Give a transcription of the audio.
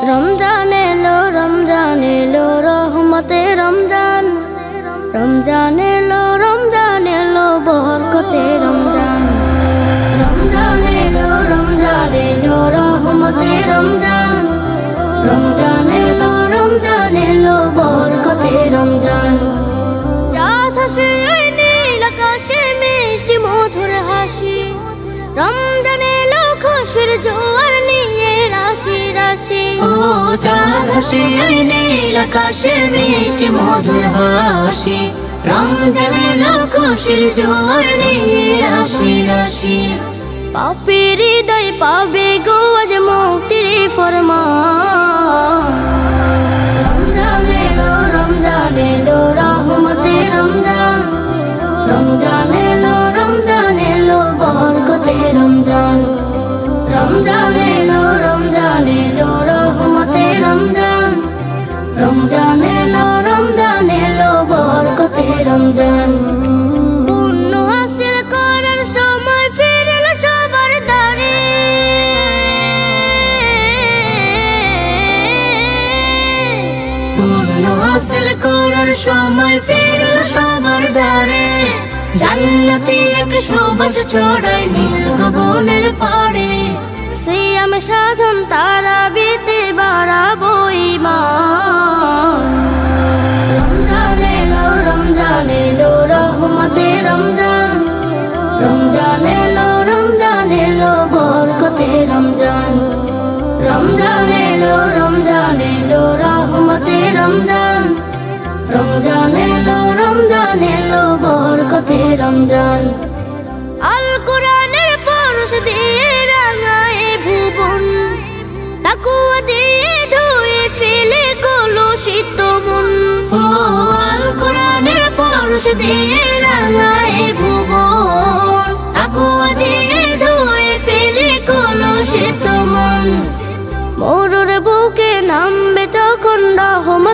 রমজান এলো রহমতে রমজান। রমজান এলো বরকতে রমজান। রমজান এলো রহমতে রমজান। রমজান এলো বরকতে রমজান। চাঁদ হাসে নীল আকাশে মিষ্টি মধুর হাসি। রমজান এলো খুশির জোয়ার নিয়ে রাশি রাশি। ও চাঁদ হাসে নীল আকাশে মিষ্টি মধুর হাসি। রমজান এলো খুশির জোয়ার নিয়ে রাশি রাশি। পাপীর হৃদয় পাবে গো আজ মুক্তির ফরমান। রমজান এলো রহমতে রমজান। রমজান এলো বরকতে রমজান। রমজান এলো রহমতে রমজান। রমজান এলো বরকতে রমজান। পুণ্য হাসিল করার সময় ফিরল সবার দ্বারে। পুণ্য হাসিল করার সময় ফিরল সবার দ্বারে। জান্নাতি এক সুবাস ছড়ায় নীল গগনের পাড়ে। সিয়াম সাধন তারাবিতে বাড়াবো ঈমান। রমজান এলো রহমতে রমজান। রমজান এলো বরকতে রমজান। রমজান এলো রহমতে রমজান। রমজান এলো বরকতে রমজান। আল কোরআনের পরশ দিয়ে রাঙায় ভুবন। তাকওয়া দিয়ে ধুয়ে ফেলে কলুষিত মন। ও আল কোরআনের পরশ দিয়ে রাঙায় ভুবন। তাকওয়া দিয়ে ধুয়ে ফেলে কলুষিত মন। মরুর বুকে নামবে তখন রহমত।